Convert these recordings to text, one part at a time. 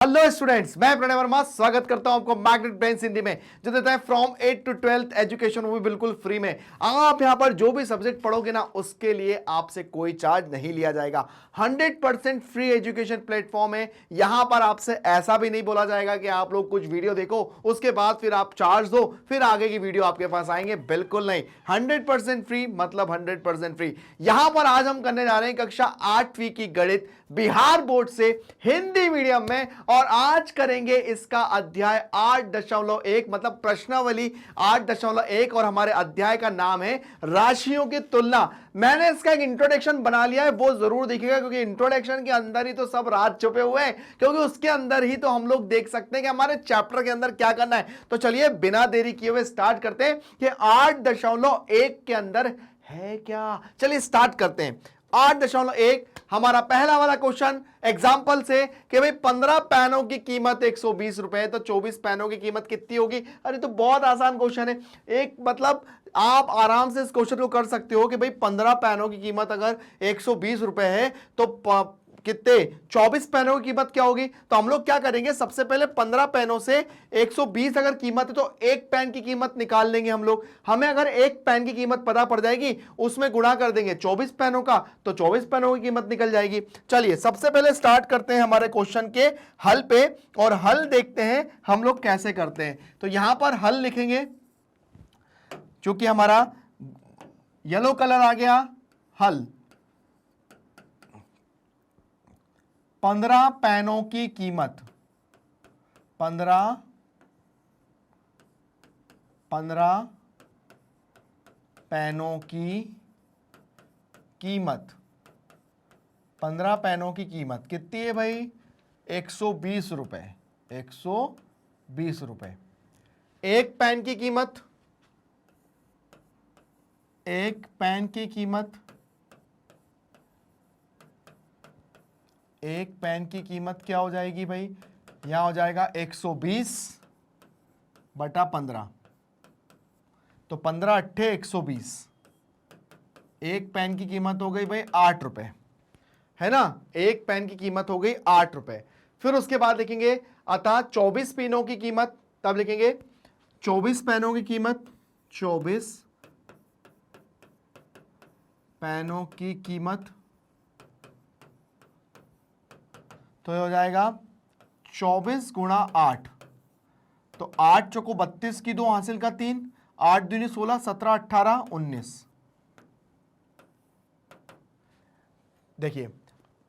Hello students, मैं प्रणय वर्मा स्वागत करता हूं आपको मैग्नेट ब्रेन्स हिंदी में, जो देता है फ्रॉम 8 to 12th एजुकेशन, वो भी बिल्कुल फ्री में। आप यहां पर जो भी सब्जेक्ट पढ़ोगे ना, उसके लिए आपसे कोई चार्ज नहीं लिया जाएगा। 100% फ्री एजुकेशन प्लेटफॉर्म है। यहां पर आपसे ऐसा भी नहीं बोला जाएगा कि आप लोग कुछ वीडियो देखो, उसके बाद फिर आप चार्ज दो, फिर आगे की वीडियो आपके पास आएंगे। बिल्कुल नहीं, 100% फ्री मतलब 100% फ्री। यहां पर आज हम करने जा रहे हैं कक्षा 8वीं की गणित बिहार बोर्ड से हिंदी मीडियम में, और आज करेंगे इसका अध्याय 8.1 मतलब प्रश्नावली 8.1, और हमारे अध्याय का नाम है राशियों की तुलना। मैंने इसका एक इंट्रोडक्शन बना लिया है, वो जरूर देखिएगा, क्योंकि इंट्रोडक्शन के अंदर ही तो सब राज छुपे हुए हैं, क्योंकि उसके अंदर ही तो हम लोग देख सकते हैं कि हमारे चैप्टर के अंदर क्या करना है। तो चलिए बिना देरी किए हुए स्टार्ट करते हैं कि 8.1 के अंदर है क्या। चलिए स्टार्ट करते हैं। 8.1 हमारा पहला वाला क्वेश्चन एग्जाम्पल से कि भाई 15 पेनों की कीमत 120 रुपए है, तो 24 पेनों की कीमत कितनी होगी। अरे तो बहुत आसान क्वेश्चन है। एक मतलब आप आराम से इस क्वेश्चन को कर सकते हो कि भाई 15 पेनों की कीमत अगर 120 रुपए है तो कितने 24 पेनों की कीमत क्या होगी। तो हम लोग क्या करेंगे, सबसे पहले 15 पेनों से 120 अगर कीमत है तो एक पेन की कीमत निकाल लेंगे हम लोग। हमें अगर एक पेन की कीमत पता पड़ जाएगी, उसमें गुणा कर देंगे 24 पेनों का, तो 24 पेनों की कीमत निकल जाएगी। चलिए सबसे पहले स्टार्ट करते हैं हमारे क्वेश्चन के हल पे, और हल देखते हैं हम लोग कैसे करते हैं। तो यहां पर हल लिखेंगे, चूंकि हमारा येलो कलर आ गया। हल 15 पेनों की कीमत, 15 पेनों की कीमत, 15 पेनों की कीमत कितनी है भाई, 120 रुपए। 120 रुपए। एक पेन की कीमत, एक पेन की कीमत, एक पेन की कीमत क्या हो जाएगी भाई, यहां हो जाएगा 120 बटा 15, तो 15 अट्ठे 120। एक पेन की कीमत हो गई भाई 8 रुपए, है ना। एक पेन की कीमत हो गई 8 रुपए। फिर उसके बाद लिखेंगे अतः 24 पेनों की कीमत, तब लिखेंगे 24 पेनों की कीमत, 24 पेनों की कीमत, तो ये हो जाएगा 24 गुणा 8, तो 8 चौको 32 की 2 हासिल का 3, 8 दूनी 16, 17 18 19। देखिए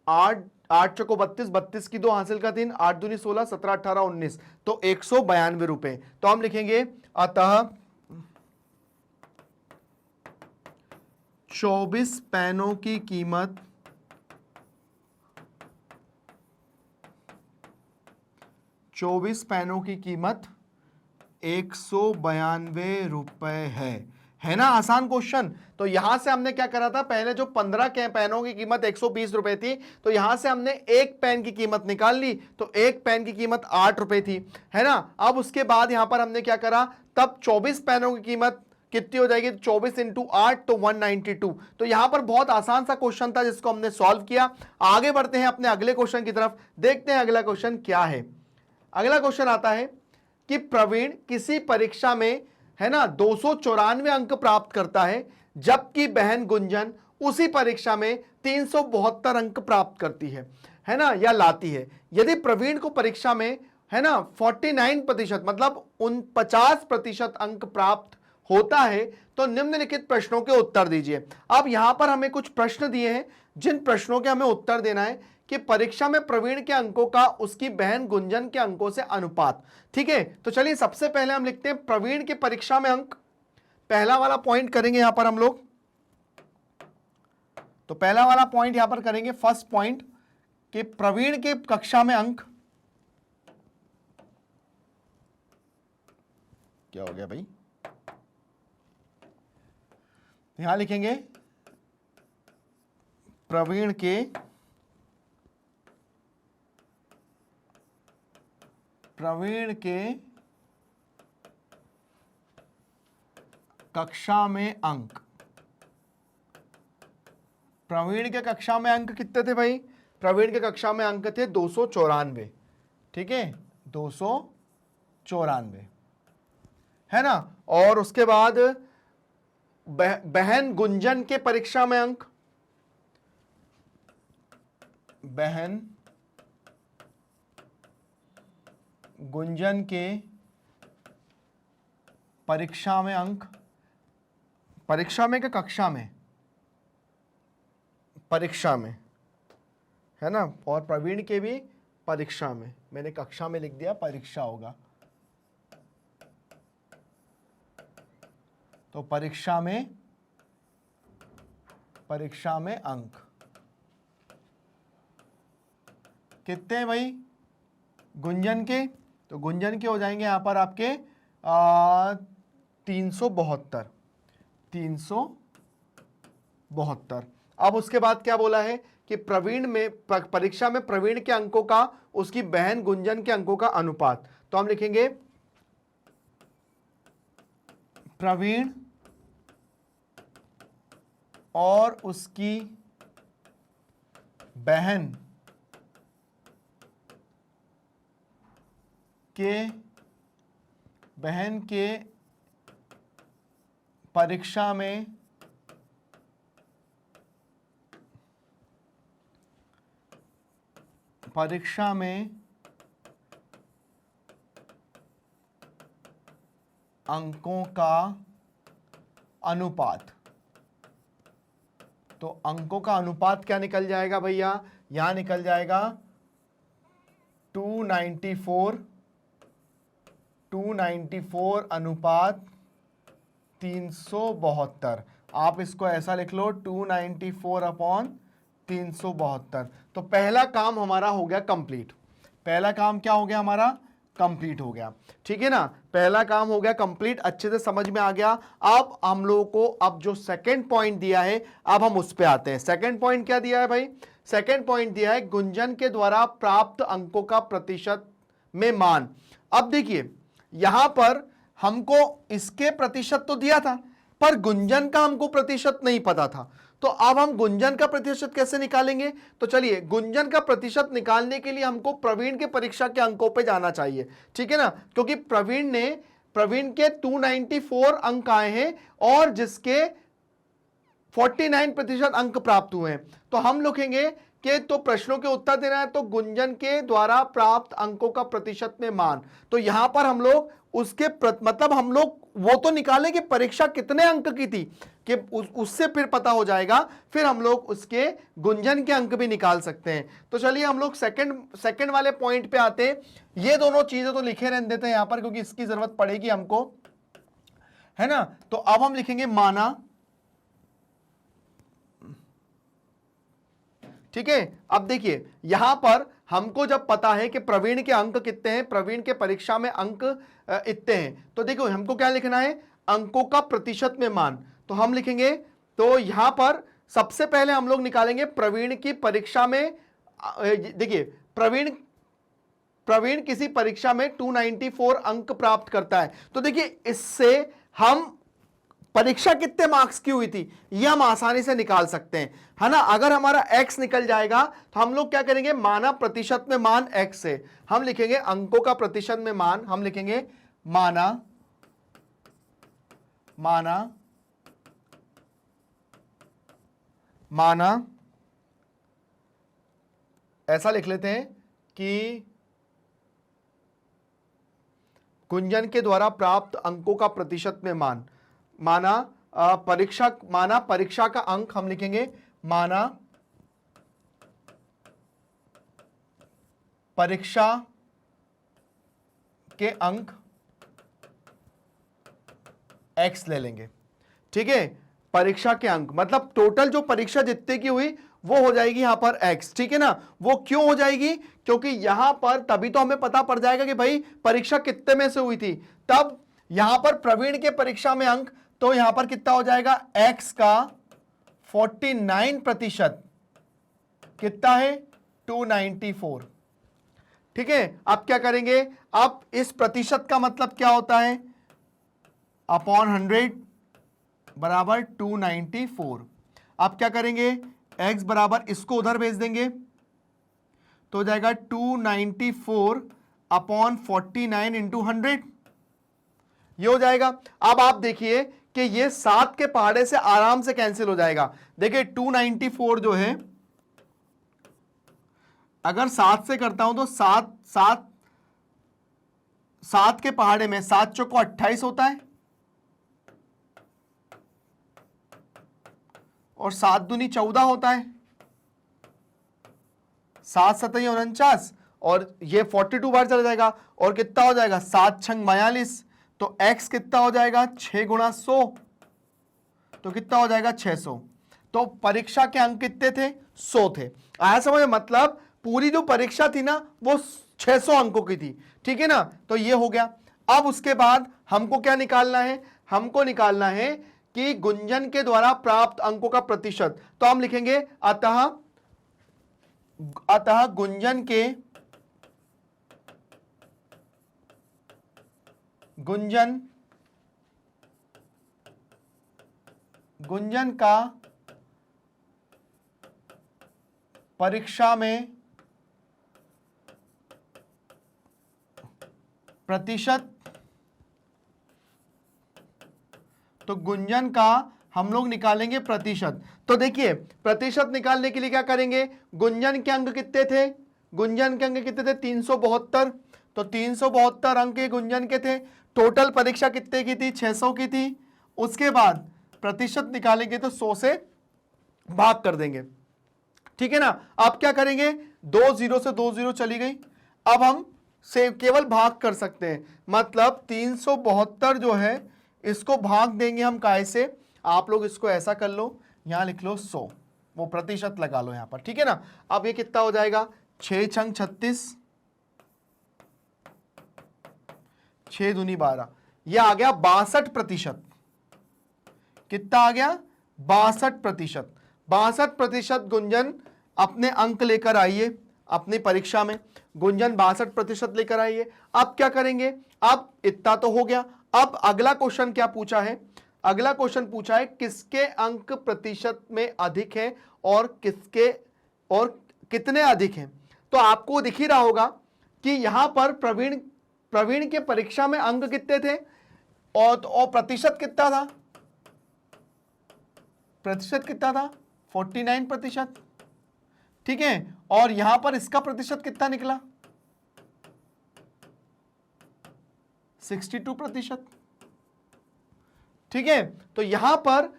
8 चौको 32, 32 की 2 हासिल का 3, 8 दूनी 16, 17 18 19, तो 192 रुपए। तो हम लिखेंगे अतः 24 पेनों की कीमत 24 पेनों की कीमत 192 रुपए है ना। आसान क्वेश्चन। तो यहां से हमने क्या करा था, पहले जो 15 के पेनों की कीमत 120 रुपए थी, तो यहां से हमने एक पेन की कीमत निकाल ली, तो एक पेन की कीमत 8 रुपए थी, है ना। अब उसके बाद यहां पर हमने क्या करा, तब 24 पेनों की कीमत कितनी हो जाएगी, 24 इंटू 8 तो 192। तो यहां पर बहुत आसान सा क्वेश्चन था जिसको हमने सॉल्व किया। आगे बढ़ते हैं अपने अगले क्वेश्चन की तरफ, देखते हैं अगला क्वेश्चन क्या है। अगला क्वेश्चन आता है कि प्रवीण किसी परीक्षा में, है ना, 294 अंक प्राप्त करता है, जबकि बहन गुंजन उसी परीक्षा में 372 अंक प्राप्त करती है ना, या लाती है। यदि प्रवीण को परीक्षा में, है ना, 49% मतलब 50% अंक प्राप्त होता है, तो निम्नलिखित प्रश्नों के उत्तर दीजिए। अब यहां पर हमें कुछ प्रश्न दिए हैं, जिन प्रश्नों के हमें उत्तर देना है कि परीक्षा में प्रवीण के अंकों का उसकी बहन गुंजन के अंकों से अनुपात। ठीक है, तो चलिए सबसे पहले हम लिखते हैं प्रवीण के परीक्षा में अंक। पहला वाला पॉइंट करेंगे यहां पर हम लोग, तो पहला वाला पॉइंट यहां पर करेंगे, फर्स्ट पॉइंट कि प्रवीण के कक्षा में अंक क्या हो गया भाई, यहां लिखेंगे प्रवीण के कक्षा में अंक। प्रवीण के कक्षा में अंक कितने थे भाई, प्रवीण के कक्षा में अंक थे 294। ठीक है, 294 है ना। और उसके बाद बहन गुंजन के परीक्षा में अंक, बहन गुंजन के परीक्षा में अंक, परीक्षा में क्या कक्षा में, परीक्षा में है ना। और प्रवीण के भी परीक्षा में, मैंने कक्षा में लिख दिया, परीक्षा होगा। तो परीक्षा में अंक कितने हैं भाई गुंजन के, तो गुंजन के हो जाएंगे यहां पर आपके 372। अब उसके बाद क्या बोला है कि प्रवीण में परीक्षा में प्रवीण के अंकों का उसकी बहन गुंजन के अंकों का अनुपात, तो हम लिखेंगे प्रवीण और उसकी बहन के परीक्षा में अंकों का अनुपात। तो अंकों का अनुपात क्या निकल जाएगा भैया, यहां निकल जाएगा 294 अनुपात 372। आप इसको ऐसा लिख लो 294/372। तो पहला काम हमारा हो गया कंप्लीट, पहला काम क्या हो गया हमारा, कंप्लीट हो गया, ठीक है ना। पहला काम हो गया कंप्लीट, अच्छे से समझ में आ गया। अब हम लोगों को अब जो सेकंड पॉइंट दिया है, अब हम उस पे आते हैं। सेकंड पॉइंट क्या दिया है भाई, सेकंड पॉइंट दिया है गुंजन के द्वारा प्राप्त अंकों का प्रतिशत में मान। अब देखिए यहां पर हमको इसके प्रतिशत तो दिया था, पर गुंजन का हमको प्रतिशत नहीं पता था। तो अब हम गुंजन का प्रतिशत कैसे निकालेंगे, तो चलिए गुंजन का प्रतिशत निकालने के लिए हमको प्रवीण के परीक्षा के अंकों पे जाना चाहिए, ठीक है ना। क्योंकि प्रवीण के 294 अंक आए हैं और जिसके 49% अंक प्राप्त हुए हैं। तो हम लिखेंगे कि तो प्रश्नों के उत्तर देना है तो गुंजन के द्वारा प्राप्त अंकों का प्रतिशत में मान। तो यहां पर हम लोग उसके मतलब हम लोग वो तो निकालें कि परीक्षा कितने अंक की थी, कि उससे फिर पता हो जाएगा, फिर हम लोग उसके गुंजन के अंक भी निकाल सकते हैं। तो चलिए हम लोग सेकंड वाले पॉइंट पे आते हैं। ये दोनों चीजें तो लिखे रहने देते हैं यहां पर, क्योंकि इसकी जरूरत पड़ेगी हमको, है ना। तो अब हम लिखेंगे माना, ठीक है। अब देखिए यहां पर हमको जब पता है कि प्रवीण के अंक कितने हैं, प्रवीण के परीक्षा में अंक इतने हैं, तो देखो हमको क्या लिखना है, अंकों का प्रतिशत में मान। तो हम लिखेंगे, तो यहां पर सबसे पहले हम लोग निकालेंगे प्रवीण की परीक्षा में, देखिए प्रवीण किसी परीक्षा में 294 अंक प्राप्त करता है। तो देखिए इससे हम परीक्षा कितने मार्क्स की हुई थी ये हम आसानी से निकाल सकते हैं, है ना। अगर हमारा x निकल जाएगा तो हम लोग क्या करेंगे, माना प्रतिशत में मान x से हम लिखेंगे अंकों का प्रतिशत में मान, हम लिखेंगे माना ऐसा लिख लेते हैं कि गुंजन के द्वारा प्राप्त अंकों का प्रतिशत में मान, माना परीक्षा का अंक हम लिखेंगे, माना परीक्षा के अंक x ले लेंगे, ठीक है। परीक्षा के अंक मतलब टोटल जो परीक्षा जितने की हुई वो हो जाएगी यहां पर x, ठीक है ना। वो क्यों हो जाएगी, क्योंकि यहां पर तभी तो हमें पता पड़ जाएगा कि भाई परीक्षा कितने में से हुई थी। तब यहां पर प्रवीण के परीक्षा में अंक, तो यहां पर कितना हो जाएगा, x का 49% कितना है, 294, ठीक है। अब क्या करेंगे, अब इस प्रतिशत का मतलब क्या होता है, अपॉन 100 बराबर 294। अब क्या करेंगे, x बराबर इसको उधर भेज देंगे तो हो जाएगा 294 अपॉन 49 इंटू 100, ये हो जाएगा। अब आप देखिए कि ये 7 के पहाड़े से आराम से कैंसिल हो जाएगा। देखिए 294 जो है, अगर 7 से करता हूं तो 7 के पहाड़े में 7 चौको 28 होता है, और 7 दूनी 14 होता है, 7 सतही 49, और ये 42 बार चला जाएगा, और कितना हो जाएगा 7 छंग 42, तो x कितना हो जाएगा 6 गुणा 100, तो कितना हो जाएगा 600। तो परीक्षा के अंक कितने थे 100 थे। आया समझ? मतलब पूरी जो परीक्षा थी ना वो 600 अंकों की थी, ठीक है ना। तो ये हो गया। अब उसके बाद हमको क्या निकालना है, हमको निकालना है कि गुंजन के द्वारा प्राप्त अंकों का प्रतिशत। तो हम लिखेंगे अतः गुंजन का परीक्षा में प्रतिशत, तो गुंजन का हम लोग निकालेंगे प्रतिशत। तो देखिए प्रतिशत निकालने के लिए क्या करेंगे, गुंजन के अंक कितने थे, गुंजन के अंक कितने थे 372, तो 372 अंक गुंजन के थे। टोटल परीक्षा कितने की थी 600 की थी। उसके बाद प्रतिशत निकालेंगे तो 100 से भाग कर देंगे, ठीक है ना। अब क्या करेंगे, 2 0 से 2 0 चली गई, अब हम से केवल भाग कर सकते हैं, मतलब 372 जो है इसको भाग देंगे हम काय से, आप लोग इसको ऐसा कर लो, यहां लिख लो 100, वो प्रतिशत लगा लो यहां पर, ठीक है ना। अब ये कितना हो जाएगा 6 छंग 36, 6 दूनी 12, ये आ गया 62%। कितना आ गया 62%। 62% गुंजन अपने अंक लेकर आइए अपनी परीक्षा में, गुंजन 62% लेकर आइए। अब क्या करेंगे, अब इतना तो हो गया। अब अगला क्वेश्चन क्या पूछा है, अगला क्वेश्चन पूछा है किसके अंक प्रतिशत में अधिक है और कितने अधिक हैं। तो आपको दिख ही रहा होगा कि यहां पर प्रवीण के परीक्षा में अंक कितने थे और प्रतिशत कितना था, प्रतिशत कितना था 49%, ठीक है। और यहां पर इसका प्रतिशत कितना निकला 62%, ठीक है। तो यहां पर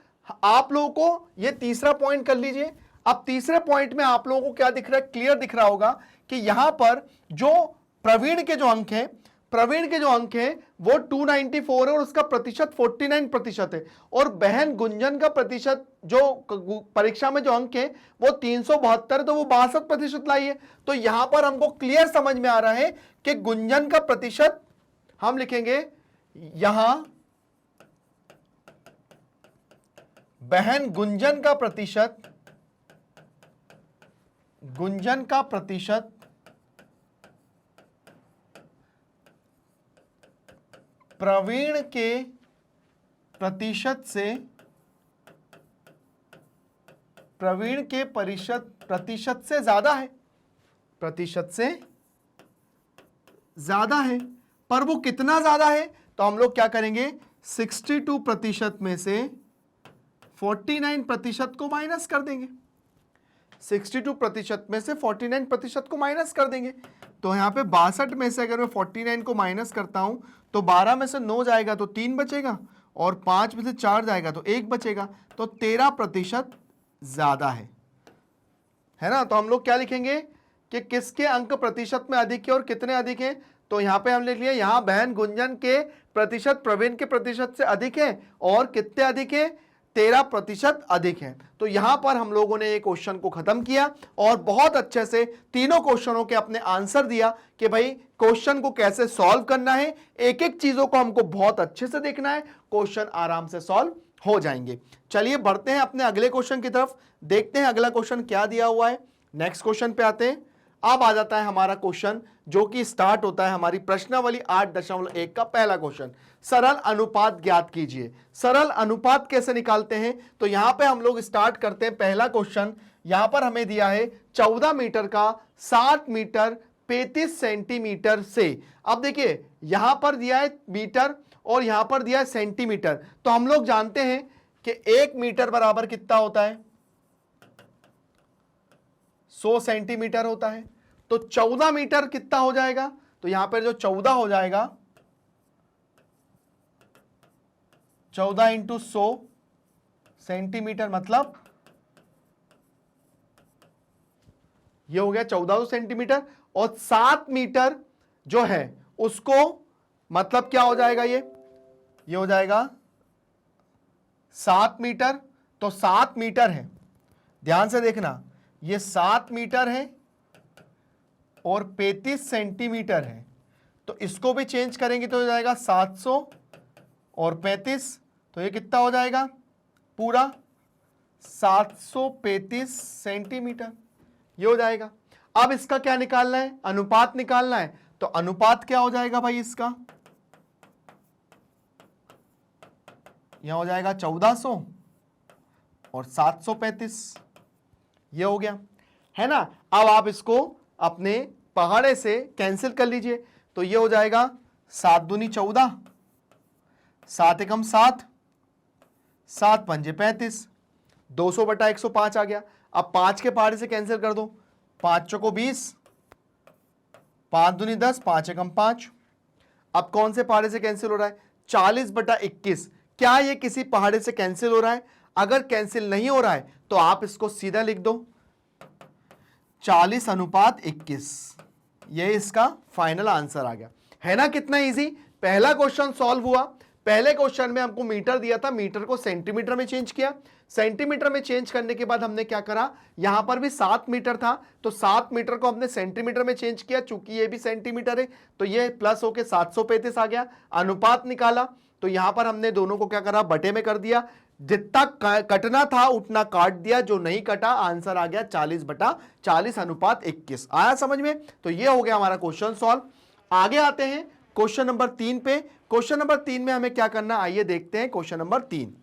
आप लोगों को ये तीसरा पॉइंट कर लीजिए। अब तीसरे पॉइंट में आप लोगों को क्या दिख रहा है, क्लियर दिख रहा होगा कि यहां पर जो प्रवीण के जो अंक हैं, प्रवीण के जो अंक हैं वो 294 है और उसका प्रतिशत 49% है, और बहन गुंजन का प्रतिशत जो परीक्षा में जो अंक है वो 372 तो वो 62% लाई है। तो यहां पर हमको क्लियर समझ में आ रहा है कि गुंजन का प्रतिशत हम लिखेंगे यहां, बहन गुंजन का प्रतिशत प्रवीण के प्रतिशत से, प्रवीण के प्रतिशत से ज्यादा है, प्रतिशत से ज्यादा है। पर वो कितना ज्यादा है, तो हम लोग क्या करेंगे 62% में से 49% को माइनस कर देंगे, 62% में से 49% को माइनस कर देंगे। तो यहां पे 62 में से अगर मैं 49 को माइनस करता हूं तो 12 में से 9 जाएगा तो 3 बचेगा, और 5 में से 4 जाएगा तो 1 बचेगा, तो 13% ज्यादा है ना। तो हम लोग क्या लिखेंगे कि किसके अंक प्रतिशत में अधिक है और कितने अधिक हैं। तो यहां पे हम लिख लिए, यहां बहन गुंजन के प्रतिशत प्रवीण के प्रतिशत से अधिक है, और कितने अधिक है 13% अधिक है। तो यहां पर हम लोगों ने एक क्वेश्चन को खत्म किया और बहुत अच्छे से तीनों क्वेश्चनों के अपने आंसर दिया कि भाई क्वेश्चन को कैसे सॉल्व करना है, एक एक चीजों को हमको बहुत अच्छे से देखना है, क्वेश्चन आराम से सॉल्व हो जाएंगे। चलिए बढ़ते हैं अपने अगले क्वेश्चन की तरफ, देखते हैं अगला क्वेश्चन क्या दिया हुआ है। नेक्स्ट क्वेश्चन पे आते हैं। अब आ जाता है हमारा क्वेश्चन जो कि स्टार्ट होता है हमारी प्रश्नावली 8.1 का पहला क्वेश्चन, सरल अनुपात ज्ञात कीजिए। सरल अनुपात कैसे निकालते हैं, तो यहां पे हम लोग स्टार्ट करते हैं। पहला क्वेश्चन यहां पर हमें दिया है 14 मीटर का 60 मीटर 35 सेंटीमीटर से। अब देखिए यहां पर दिया है मीटर और यहां पर दिया है सेंटीमीटर, तो हम लोग जानते हैं कि 1 मीटर बराबर कितना होता है, 100 सेंटीमीटर होता है। तो 14 मीटर कितना हो जाएगा, तो यहां पर जो 14 हो जाएगा, 14 इंटू 100 सेंटीमीटर, मतलब ये हो गया 1400 सेंटीमीटर। और 7 मीटर जो है उसको मतलब क्या हो जाएगा, ये हो जाएगा 7 मीटर। तो 7 मीटर है, ध्यान से देखना, ये 7 मीटर है और 35 सेंटीमीटर है। तो इसको भी चेंज करेंगे तो हो जाएगा 700 और 35, तो ये कितना हो जाएगा, पूरा 735 सेंटीमीटर, ये हो जाएगा। अब इसका क्या निकालना है, अनुपात निकालना है। तो अनुपात क्या हो जाएगा भाई इसका, यह हो जाएगा 1400 और 735, ये हो गया, है ना। अब आप इसको अपने पहाड़े से कैंसिल कर लीजिए, तो ये हो जाएगा 7 दूनी 14, 7 एकम 7, 7 पंजे 35, 200 बटा 105 आ गया। अब 5 के पहाड़े से कैंसिल कर दो, 5 चौको 20, 5 दूनी 10, 5 एकम 5। अब कौन से पहाड़े से कैंसिल हो रहा है, 40 बटा 21। क्या ये किसी पहाड़े से कैंसिल हो रहा है? अगर कैंसिल नहीं हो रहा है तो आप इसको सीधा लिख दो 40 अनुपात 21, ये इसका फाइनल आंसर आ गया, है ना। कितना इजी, पहला क्वेश्चन सॉल्व हुआ। पहले क्वेश्चन में हमको मीटर दिया था, मीटर को सेंटीमीटर में चेंज किया, सेंटीमीटर में चेंज करने के बाद हमने क्या करा, यहां पर भी 7 मीटर था तो 7 मीटर को हमने सेंटीमीटर में चेंज किया, चूंकि ये भी सेंटीमीटर है तो ये प्लस होके 735 आ गया। अनुपात निकाला तो यहां पर हमने दोनों को क्या करा, बटे में कर दिया, जितना कटना था उतना काट दिया, जो नहीं कटा आंसर आ गया 40 बटा 40 अनुपात 21। आया समझ में? तो ये हो गया हमारा क्वेश्चन सॉल्व। आगे आते हैं क्वेश्चन नंबर 3 पे। क्वेश्चन नंबर 3 में हमें क्या करना, आइए देखते हैं क्वेश्चन नंबर 3।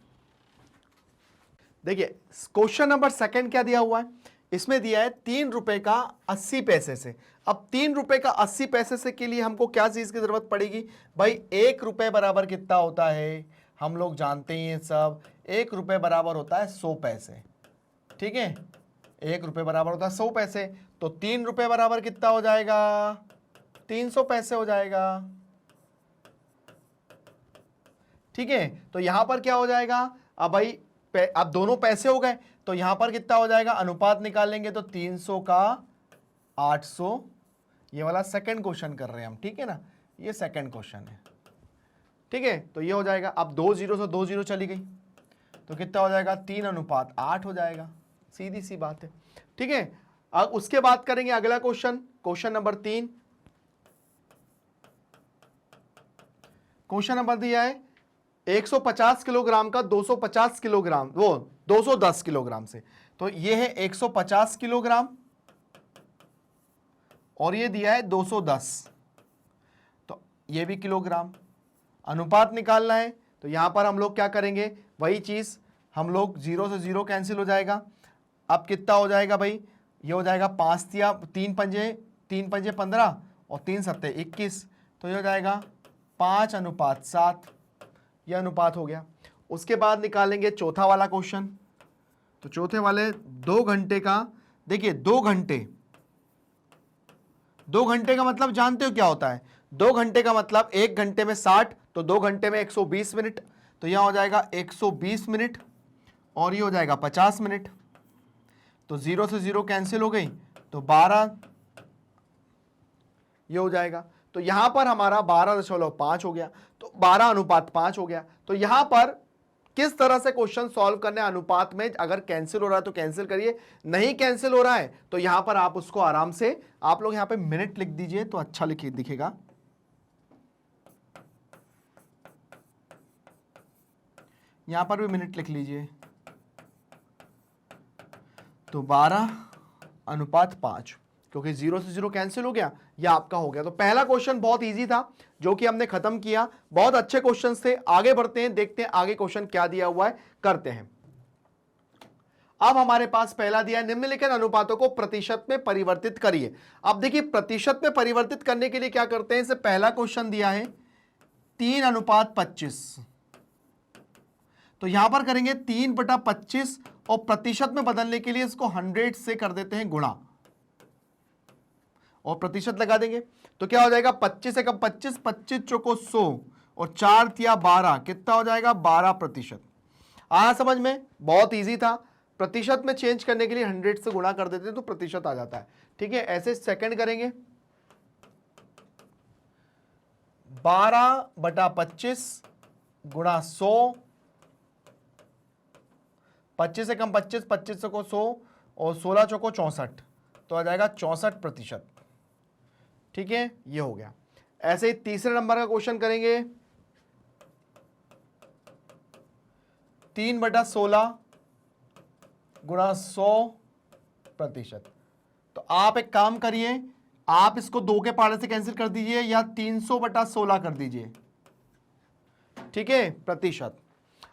देखिए क्वेश्चन नंबर 2 क्या दिया हुआ है, इसमें दिया है 3 रुपए का 80 पैसे से। अब 3 रुपए का 80 पैसे से के लिए हमको क्या चीज की जरूरत पड़ेगी भाई, 1 रुपए बराबर कितना होता है, हम लोग जानते ही हैं सब, 1 रुपए बराबर होता है 100 पैसे, ठीक है। 1 रुपए बराबर होता है 100 पैसे, तो 3 रुपए बराबर कितना हो जाएगा, 300 पैसे हो जाएगा, ठीक है। तो यहां पर क्या हो जाएगा, अब भाई अब दोनों पैसे हो गए तो यहां पर कितना हो जाएगा, अनुपात निकालेंगे तो 300 का 800, ये वाला सेकंड क्वेश्चन कर रहे हैं हम, ठीक है ना, ये सेकंड क्वेश्चन है, ठीक है। तो ये हो जाएगा, अब 2 जीरो से 2 जीरो चली गई तो कितना हो जाएगा, 3 अनुपात 8 हो जाएगा, सीधी सी बात है, ठीक है। अब उसके बाद करेंगे अगला question, question number 3। Question number दिया है 150 किलोग्राम का 250 किलोग्राम, वो 210 किलोग्राम से, तो ये है 150 किलोग्राम और ये दिया है 210, तो ये भी किलोग्राम। अनुपात निकालना है तो यहां पर हम लोग क्या करेंगे, वही चीज, हम लोग 0 से 0 कैंसिल हो जाएगा। अब कितना हो जाएगा भाई, ये हो जाएगा 3 पंजे 15 और 3 सत्ते 21, तो ये हो जाएगा 5 अनुपात 7, ये अनुपात हो गया। उसके बाद निकालेंगे चौथा वाला क्वेश्चन, तो चौथे वाले 2 घंटे का, देखिए 2 घंटे का मतलब जानते हो क्या होता है, 2 घंटे का मतलब 1 घंटे में 60, तो 2 घंटे में 120 मिनट, तो यहां हो जाएगा 120 मिनट और ये हो जाएगा 50 मिनट, तो 0 से 0 कैंसिल हो गई तो 12, ये हो जाएगा। तो यहां पर हमारा 12.5 हो गया, तो 12 अनुपात 5 हो गया। तो यहां पर किस तरह से क्वेश्चन सॉल्व करने, अनुपात में अगर कैंसिल हो रहा है तो कैंसिल करिए, नहीं कैंसिल हो रहा है तो यहां पर आप उसको आराम से, आप लोग यहां पे मिनट लिख दीजिए तो अच्छा दिखेगा। यहां पर भी मिनट लिख लीजिए, तो 12 अनुपात 5, क्योंकि 0 से 0 कैंसिल हो गया, यह आपका हो गया। तो पहला क्वेश्चन बहुत इजी था जो कि हमने खत्म किया, बहुत अच्छे क्वेश्चंस थे। आगे बढ़ते हैं, देखते हैं आगे क्वेश्चन क्या दिया हुआ है, करते हैं। अब हमारे पास पहला दिया है, निम्नलिखित अनुपातों को प्रतिशत में परिवर्तित करिए। अब देखिए प्रतिशत में परिवर्तित करने के लिए क्या करते हैं, इसे पहला क्वेश्चन दिया है 3:25, तो यहां पर करेंगे 3/25 और प्रतिशत में बदलने के लिए इसको 100 से कर देते हैं गुणा और प्रतिशत लगा देंगे। तो क्या हो जाएगा, 25 एकम 25, 25 चौको 100 और 4 तिया 12, कितना हो जाएगा 12%। आया समझ में, बहुत इजी था। प्रतिशत में चेंज करने के लिए 100 से गुणा कर देते हैं तो प्रतिशत आ जाता है। ठीक है, ऐसे सेकंड करेंगे 12/25 गुणा 100, 25 एकम 25, 25 को 100 और 16 चौको 64, तो आ जाएगा 64%। ठीक है, ये हो गया। ऐसे ही तीसरे नंबर का क्वेश्चन करेंगे 3/16 गुणा 100%। तो आप एक काम करिए, आप इसको 2 के पारे से कैंसिल कर दीजिए या 300/16 कर दीजिए। ठीक है, प्रतिशत।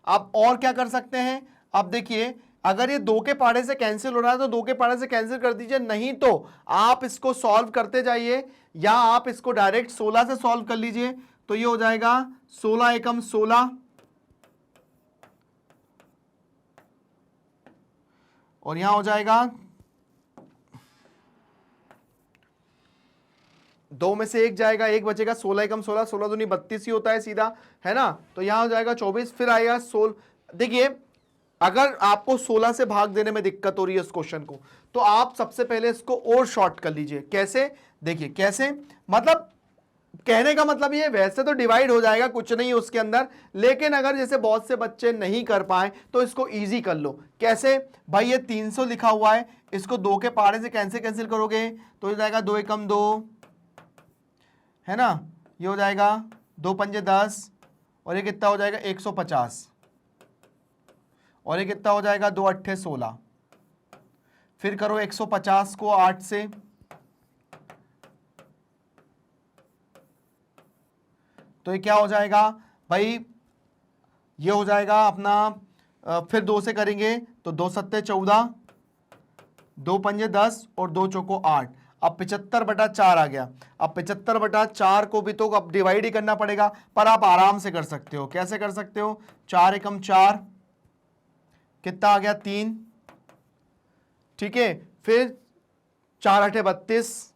आप और क्या कर सकते हैं, अब देखिए अगर ये 2 के पारे से कैंसिल हो रहा है तो 2 के पारे से कैंसिल कर दीजिए, नहीं तो आप इसको सॉल्व करते जाइए या आप इसको डायरेक्ट 16 से सॉल्व कर लीजिए। तो ये हो जाएगा 16 एकम 16 और यहां हो जाएगा 2 में से 1 जाएगा, 1 बचेगा, 16 एकम 16, 16 दूनी 32 ही होता है सीधा, है ना। तो यहां हो जाएगा 24, फिर आएगा 16। देखिए अगर आपको 16 से भाग देने में दिक्कत हो रही है इस क्वेश्चन को, तो आप सबसे पहले इसको और शॉर्ट कर लीजिए। कैसे, देखिए कैसे, मतलब कहने का मतलब ये, वैसे तो डिवाइड हो जाएगा, कुछ नहीं है उसके अंदर, लेकिन अगर जैसे बहुत से बच्चे नहीं कर पाए तो इसको इजी कर लो। कैसे भाई, ये 300 लिखा हुआ है, इसको 2 के पारे से कैंसिल करोगे तो हो जाएगा 2 एकम 2, है ना, ये हो जाएगा 2 पंजे 10 और ये कितना हो जाएगा 150 और ये कितना हो जाएगा 2 अट्ठे 16। फिर करो 150 को 8 से, तो ये क्या हो जाएगा भाई, ये हो जाएगा अपना, फिर 2 से करेंगे तो 2 सत्ते 14, 2 पंजे 10 और 2 चौको 8। अब 75/4 आ गया। अब 75/4 को भी तो अब डिवाइड ही करना पड़ेगा, पर आप आराम से कर सकते हो। कैसे कर सकते हो, 4 एकम 4, कितना आ गया 3। ठीक है, फिर 4 अठे 32,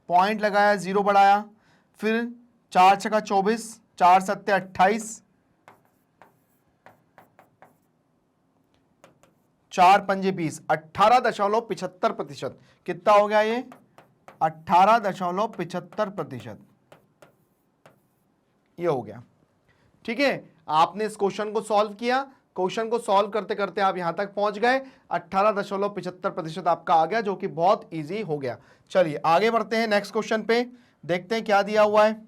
पॉइंट लगाया, 0 बढ़ाया, फिर 4 छका 24, 4 सत्ते 28, 4 पंजे 20, 18.75%। कितना हो गया ये 18.75%, ये हो गया। ठीक है, आपने इस क्वेश्चन को सॉल्व किया, क्वेश्चन को सॉल्व करते करते आप यहां तक पहुंच गए, 18.75% आपका आ गया, जो कि बहुत इजी हो गया। चलिए आगे बढ़ते हैं नेक्स्ट क्वेश्चन पे, देखते हैं क्या दिया हुआ है।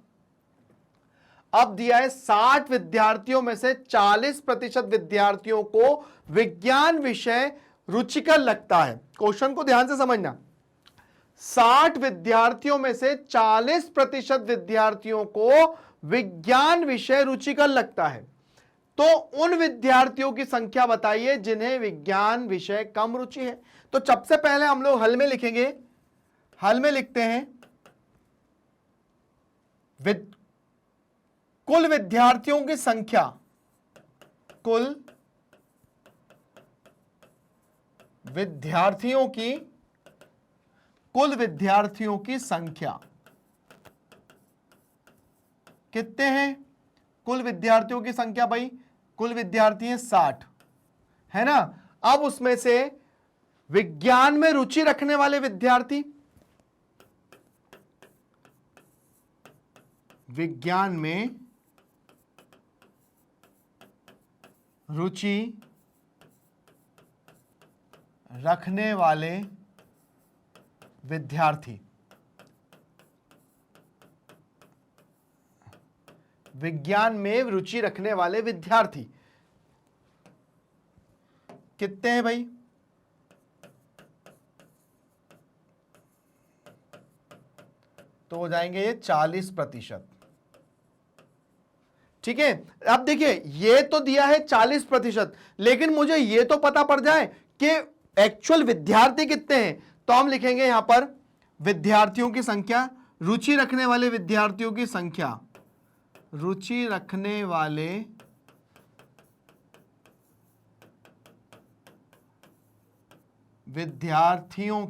अब दिया है 60 विद्यार्थियों में से 40% विद्यार्थियों को विज्ञान विषय रुचिकर लगता है। क्वेश्चन को ध्यान से समझना, 60 विद्यार्थियों में से 40% विद्यार्थियों को विज्ञान विषय रुचिकर लगता है, तो उन विद्यार्थियों की संख्या बताइए जिन्हें विज्ञान विषय कम रुचि है। तो सबसे पहले हम लोग हल में लिखेंगे, हल में लिखते हैं कुल विद्यार्थियों की संख्या, कुल विद्यार्थियों की संख्या कितने हैं, कुल विद्यार्थियों की संख्या भाई, कुल विद्यार्थी हैं 60, है ना। अब उसमें से विज्ञान में रुचि रखने वाले विद्यार्थी, विज्ञान में रुचि रखने वाले विद्यार्थी, विज्ञान में रुचि रखने वाले विद्यार्थी कितने हैं भाई, तो हो जाएंगे ये 40%। ठीक है, अब देखिए ये तो दिया है 40%, लेकिन मुझे ये तो पता पड़ जाए कि एक्चुअल विद्यार्थी कितने हैं। तो हम लिखेंगे यहां पर विद्यार्थियों की संख्या, रुचि रखने वाले विद्यार्थियों की संख्या, रुचि रखने वाले विद्यार्थियों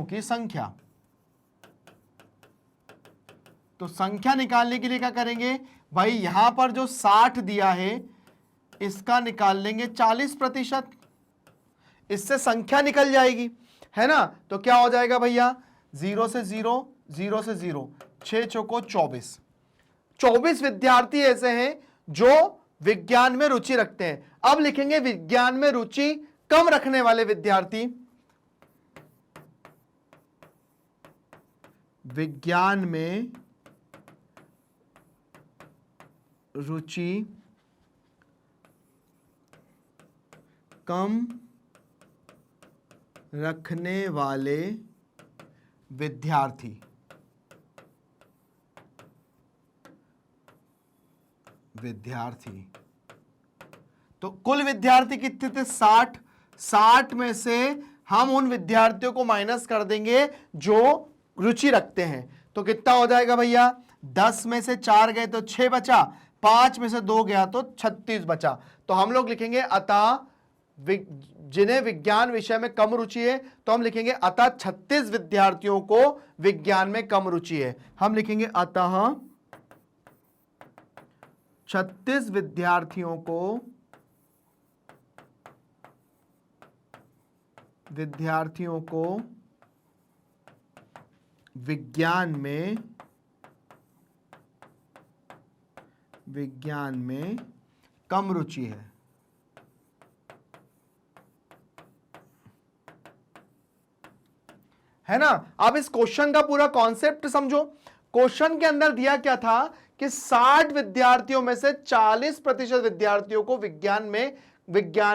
की संख्या। तो संख्या निकालने के लिए क्या करेंगे भाई, यहां पर जो 60 दिया है इसका निकाल लेंगे 40%, इससे संख्या निकल जाएगी, है ना। तो क्या हो जाएगा भैया, 0 से 0, 0 से 0, 6 चौको 24। 24 विद्यार्थी ऐसे हैं जो विज्ञान में रुचि रखते हैं। अब लिखेंगे विज्ञान में रुचि कम रखने वाले विद्यार्थी, विज्ञान में रुचि कम रखने वाले विद्यार्थी, तो कुल विद्यार्थी कितने थे, 60। 60 में से हम उन विद्यार्थियों को माइनस कर देंगे जो रुचि रखते हैं। तो कितना हो जाएगा भैया, 10 में से 4 गए तो 6 बचा, 5 में से 2 गया तो 36 बचा। तो हम लोग लिखेंगे अतः जिन्हें विज्ञान विषय में कम रुचि है, तो हम लिखेंगे अतः 36 विद्यार्थियों को विज्ञान में कम रुचि है। हम लिखेंगे अतः 36 विद्यार्थियों को विज्ञान में कम रुचि है ना। अब इस क्वेश्चन का पूरा कॉन्सेप्ट समझो। क्वेश्चन के अंदर दिया क्या था कि 60 विद्यार्थियों में से 40% विद्यार्थियों को विज्ञान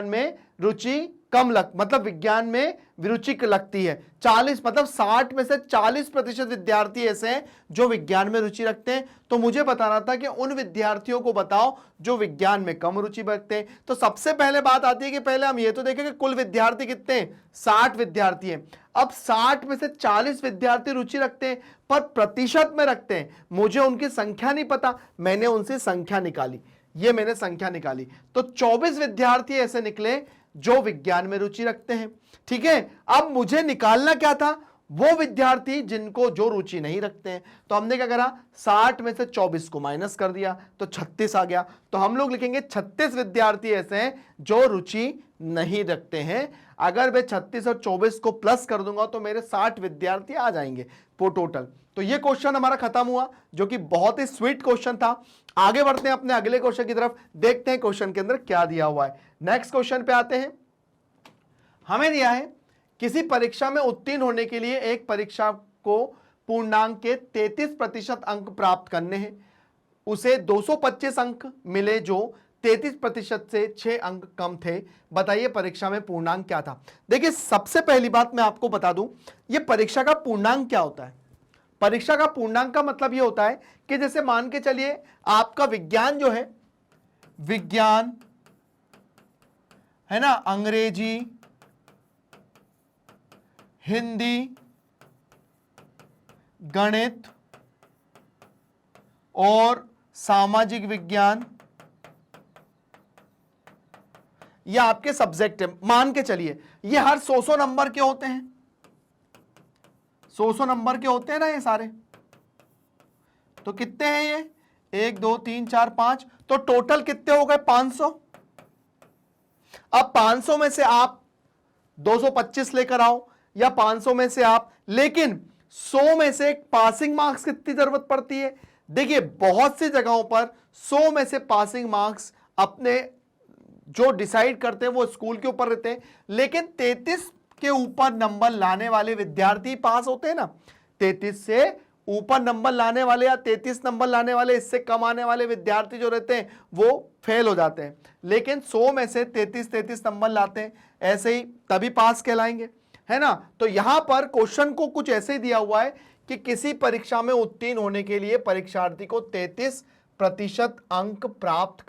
में रुचि कम मतलब विज्ञान में रुचि लगती है। 40 मतलब 60 में से 40% विद्यार्थी ऐसे हैं जो विज्ञान में रुचि रखते हैं। तो मुझे बताना था कि उन विद्यार्थियों को बताओ जो विज्ञान में कम रुचि रखते हैं। तो सबसे पहले बात आती है कि पहले हम ये तो देखें कि कुल विद्यार्थी कितने हैं, 60 विद्यार्थी हैं। अब 60 में से 40 विद्यार्थी रुचि रखते हैं पर प्रतिशत में रखते हैं, मुझे उनकी संख्या नहीं पता, मैंने उनसे संख्या निकाली, ये मैंने संख्या निकाली। तो 24 विद्यार्थी ऐसे निकले जो विज्ञान में रुचि रखते हैं। ठीक है, अब मुझे निकालना क्या था, वो विद्यार्थी जिनको जो रुचि नहीं रखते हैं। तो हमने क्या करा, 60 में से 24 को माइनस कर दिया तो 36 आ गया। तो हम लोग लिखेंगे 36 विद्यार्थी ऐसे हैं जो रुचि नहीं रखते हैं। अगर मैं 36 और 24 को प्लस कर दूंगा तो मेरे 60 विद्यार्थी आ जाएंगे टोटल। तो ये क्वेश्चन हमारा खत्म हुआ, जो कि बहुत ही स्वीट क्वेश्चन था। आगे बढ़ते हैं अपने अगले क्वेश्चन की तरफ, देखते हैं क्वेश्चन के अंदर क्या दिया हुआ है। नेक्स्ट क्वेश्चन पे आते हैं। हमें दिया है किसी परीक्षा में उत्तीर्ण होने के लिए एक परीक्षा को पूर्णांक के 33% अंक प्राप्त करने हैं। उसे 225 अंक मिले जो 33% से 6 अंक कम थे। बताइए परीक्षा में पूर्णांक क्या था। देखिए सबसे पहली बात मैं आपको बता दूं, यह परीक्षा का पूर्णांक क्या होता है। परीक्षा का पूर्णांक का मतलब यह होता है कि जैसे मान के चलिए आपका विज्ञान जो है, विज्ञान है ना, अंग्रेजी, हिंदी, गणित और सामाजिक विज्ञान, ये आपके सब्जेक्ट है। मान के चलिए ये हर 100 नंबर के होते हैं, 100 नंबर के होते हैं ना ये सारे। तो कितने हैं ये, 1 2 3 4 5, तो टोटल कितने हो गए, 500। अब 500 में से आप 225 लेकर आओ या 500 में से आप, लेकिन 100 में से पासिंग मार्क्स कितनी जरूरत पड़ती है। देखिए बहुत सी जगहों पर 100 में से पासिंग मार्क्स अपने जो डिसाइड करते हैं वो स्कूल के ऊपर रहते हैं, लेकिन 33 के ऊपर नंबर लाने वाले विद्यार्थी पास होते हैं ना। 33 से ऊपर नंबर लाने वाले या 33 नंबर लाने वाले, इससे कम आने वाले विद्यार्थी जो रहते हैं वो फेल हो जाते हैं। लेकिन 100 में से 33 नंबर लाते हैं, ऐसे ही तभी पास कहलाएंगे, है ना। तो यहां पर क्वेश्चन को कुछ ऐसे ही दिया हुआ है कि किसी परीक्षा में उत्तीर्ण होने के लिए परीक्षार्थी को 33% अंक प्राप्त